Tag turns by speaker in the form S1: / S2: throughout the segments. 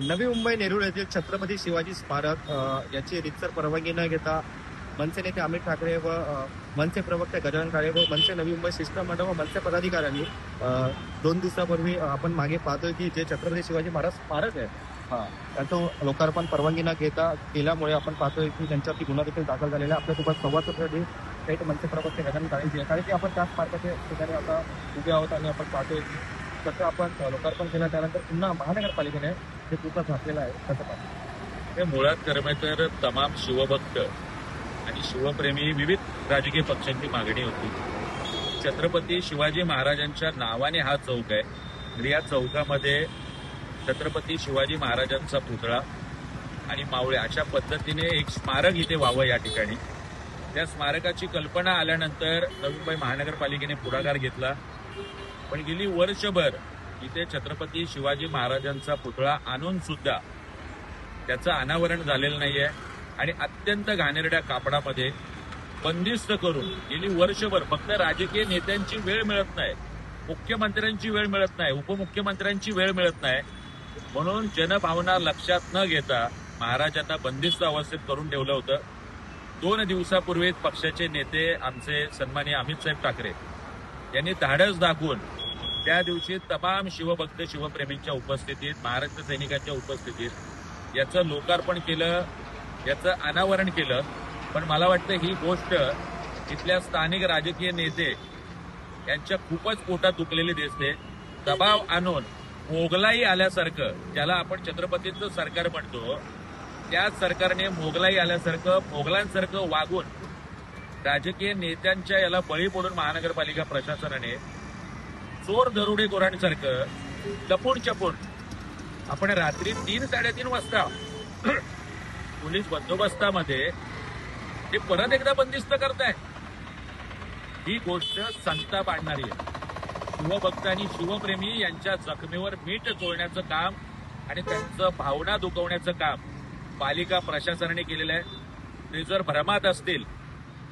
S1: नवी मुंबई नेरूळ येथील छत्रपती शिवाजी स्मारक याची रीतसर परवानगी न घेता मनसे नेते अमित ठाकरे व मनसे प्रवक्ते गजानन काळे व मनसे नवी मुंबई शिष्टमंडळ व मनसे पदाधिकाऱ्यांनी 2 दिवसापूर्वी आपण मागे पाहतोय की जे छत्रपती शिवाजी महाराज स्मारक आहे त्याचं लोकार्पण परवानगी न घेता केल्यामुळे आपण पाहतोय की त्यांच्यावरती गुन्हा देखील दाखल झालेला आहे. आपल्यासोबत संवाद थेट मनसे प्रवक्ते गजानन काळेंची आहे. कारण की आपण त्या स्मारकाच्या ठिकाणी आता उभे आहोत आणि आपण पाहतोय कसं आपण लोकार्पण केलं त्यानंतर पुन्हा महानगरपालिकेने जे पुतळा झाकलेला आहे कसं पाहतो.
S2: हे मुळात खरं तर तमाम शिवभक्त आणि शिवप्रेमी विविध राजकीय पक्षांची मागणी होती. छत्रपती शिवाजी महाराजांच्या नावाने हा चौक आहे आणि या चौकामध्ये छत्रपती शिवाजी महाराजांचा पुतळा आणि मावळे अशा पद्धतीने एक स्मारक इथे व्हावं या ठिकाणी. त्या स्मारकाची कल्पना आल्यानंतर नवी मुंबई महानगरपालिकेने पुढाकार घेतला. पण गेली वर्षभर इथे छत्रपती शिवाजी महाराजांचा पुतळा आणून सुद्धा त्याचं अनावरण झालेलं नाहीये आणि अत्यंत घाणेरड्या कापडामध्ये बंदिस्त करून गेली वर्षभर फक्त राजकीय नेत्यांची वेळ मिळत नाही, मुख्यमंत्र्यांची वेळ मिळत नाही, उपमुख्यमंत्र्यांची वेळ मिळत नाही म्हणून जनभावना लक्षात न घेता महाराजांना बंदिस्त अवस्थेत करून ठेवलं होतं. 2 दिवसापूर्वीच पक्षाचे नेते आमचे सन्माननीय अमित साहेब ठाकरे यांनी धाडस दाखवून त्या दिवशी तमाम शिवभक्त शिवप्रेमींच्या उपस्थितीत, महाराष्ट्र सैनिकांच्या उपस्थितीत याचं लोकार्पण केलं, याचं अनावरण केलं. पण मला वाटतं ही गोष्ट इथल्या स्थानिक राजकीय नेते यांच्या खूपच पोटात दुखलेली दिसते. दबाव आणून मोगलाई आल्यासारखं, ज्याला आपण छत्रपतींचं सरकार म्हणतो, त्याच सरकारने मोगलाई आल्यासारखं मोगलांसारखं वागून राजकीय नेत्यांच्या याला बळी पडून महानगरपालिका प्रशासनाने चोर दरोडेखोरांसारखं लपून चपून आपण रात्री 3-3:30 वाजता पोलीस बंदोबस्तामध्ये ते परत एकदा बंदिस्त करताय. ही गोष्ट संताप आणणारी आहे. शिवभक्त आणि शिवप्रेमी यांच्या जखमेवर मीठ चोळण्याचं काम आणि त्यांचं भावना दुखवण्याचं काम पालिका प्रशासनाने केलेलं आहे. ते जर भ्रमात असतील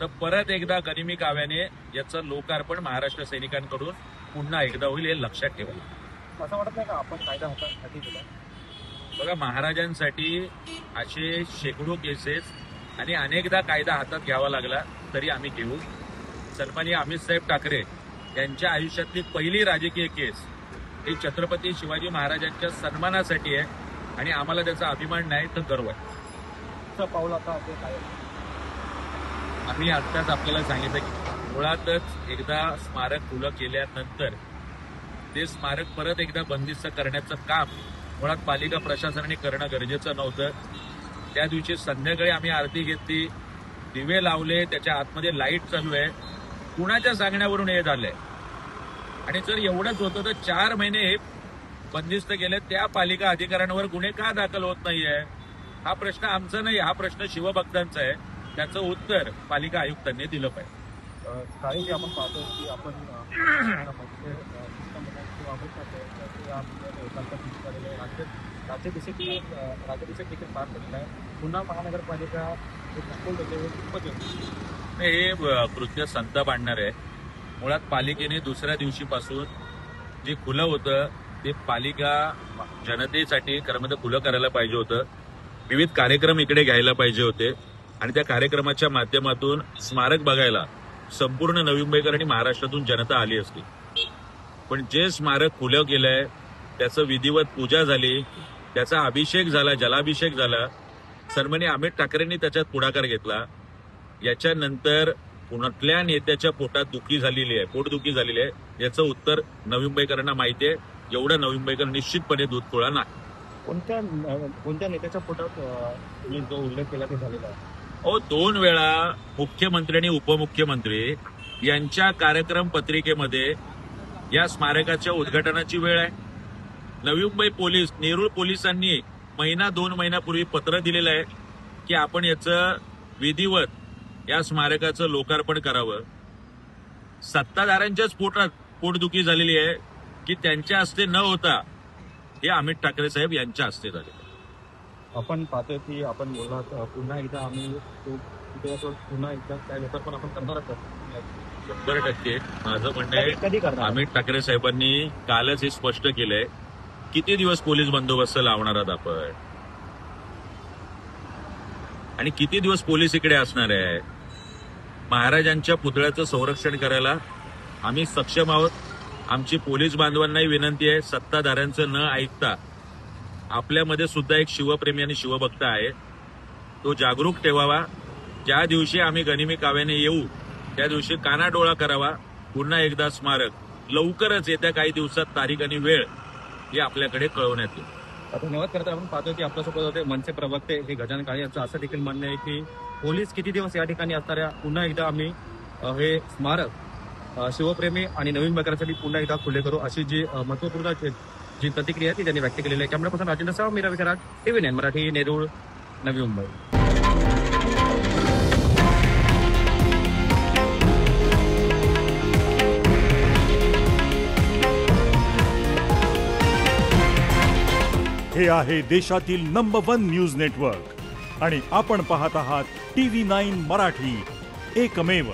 S2: तर परत एकदा गनिमी काव्याने याचं लोकार्पण महाराष्ट्र सैनिकांकडून पुन्हा एकदा होईल हे लक्षात ठेवा.
S1: असं वाटत नाही का आपण कायदा हाती दिला?
S2: बघा, महाराजांसाठी असे शेकडो केसेस आणि अनेकदा कायदा हातात घ्यावा लागला तरी आम्ही घेऊ. सन्माननीय अमित साहेब ठाकरे यांच्या आयुष्यातली पहिली राजकीय केस ही छत्रपती शिवाजी महाराजांच्या सन्मानासाठी आहे आणि आम्हाला त्याचा अभिमान नाही तर गर्व आहे.
S1: पाऊल आता काय
S2: आम्ही आत्ताच आपल्याला सांगितलं की मुळातच एकदा स्मारक खुलं केल्यानंतर ते स्मारक परत एकदा बंदिस्त करण्याचं काम मुळात पालिका प्रशासनाने करणं गरजेचं नव्हतं. त्या दिवशी संध्याकाळी आम्ही आरती घेतली, दिवे लावले, त्याच्या आतमध्ये लाईट चालू आहे. कुणाच्या सांगण्यावरून हे झालंय आणि जर एवढंच होतं तर 4 महिने हे बंदिस्त केले, त्या पालिका अधिकाऱ्यांवर गुन्हे का दाखल होत नाहीये? हा प्रश्न आमचा नाही, हा प्रश्न शिवभक्तांचा आहे. त्याचं उत्तर पालिका आयुक्तांनी दिलं पाहिजे.
S1: काही आपण पाहतो की आपण राज्याभिषेक देखील पार पडलेला आहे. पुन्हा महानगरपालिका
S2: हे कृत्य संताप आणणार आहे. मुळात पालिकेने दुसऱ्या दिवशीपासून जे खुलं होतं ते पालिका जनतेसाठी खुलं करायला पाहिजे होतं. विविध कार्यक्रम इकडे घ्यायला पाहिजे होते आणि त्या कार्यक्रमाच्या माध्यमातून स्मारक बघायला संपूर्ण नवी मुंबईकर आणि महाराष्ट्रातून जनता आली असती. पण जे स्मारक खुलं केलंय त्याचं विधिवत पूजा झाली, त्याचा अभिषेक झाला, जलाभिषेक झाला. सन्माननीय अमित ठाकरेंनी त्याच्यात पुढाकार घेतला. याच्यानंतर कुठल्या नेत्याच्या पोटदुखी झालेली आहे याचं उत्तर नवी मुंबईकरांना माहिती आहे. एवढं नवी मुंबईकर निश्चितपणे दूध खोळा नाही.
S1: कोणत्या नेत्याच्या पोटात जो उल्लेख केला ते झालेला आहे?
S2: 2 वेळा मुख्यमंत्री आणि उपमुख्यमंत्री यांच्या कार्यक्रम पत्रिकेमध्ये या स्मारकाच्या उद्घाटनाची वेळ आहे. नवी मुंबई पोलीस, नेरूळ पोलिसांनी 1-2 महिन्यापूर्वी पत्र दिलेलं आहे की आपण याचं विधिवत या स्मारकाचं लोकार्पण करावं. सत्ताधाऱ्यांच्याच पोटदुखी झालेली आहे की त्यांच्या हस्ते न होता हे अमित ठाकरे साहेब यांच्या हस्ते झाले.
S1: आपण पाहतोय की आपण बोललात पुन्हा एकदा आम्ही पुन्हा एकदा त्या लोकार्पण आपण करणारच आहोत.
S2: 100% माझं म्हणणं आहे. अमित ठाकरे साहेबांनी कालच हे स्पष्ट केलंय किती दिवस पोलीस बंदोबस्त लावणार आहात आपण? आणि किती दिवस पोलीस इकडे असणार आहे? महाराजांच्या पुतळ्याचं संरक्षण करायला आम्ही सक्षम आहोत. आमची पोलीस बांधवांनाही विनंती आहे, सत्ताधाऱ्यांचं न ऐकता आपल्यामध्ये सुद्धा एक शिवप्रेमी आणि शिवभक्त आहे, तो जागरूक ठेवावा. ज्या दिवशी आम्ही गनिमी काव्याने येऊ त्या दिवशी कानाडोळा करावा. पुन्हा एकदा स्मारक लवकरच येत्या काही दिवसात तारीख आणि वेळ हे आपल्याकडे कळवण्यात येईल.
S1: धन्यवाद करता. आपण पाहतो की आपल्यासोबत होते मनसे प्रवक्ते हे गजानन काळे यांचं असं देखील म्हणणं आहे की पोलीस किती दिवस या ठिकाणी असणार आहे, पुन्हा एकदा आम्ही हे स्मारक शिवप्रेमी आणि नवीन बकऱ्यासाठी पुन्हा एकदा खुले करू, अशी जी महत्वपूर्ण जी प्रतिक्रिया आहे ती त्यांनी व्यक्त केलेली आहे. कॅमेरापासून राजेंद्र सह मी रवी कराड, TV9 मराठी, नेरूळ, नवी मुंबई.
S3: हे आहे देशातील नंबर 1 न्यूज नेटवर्क आणि आपण पाहत आहात TV9 मराठी, एकमेव.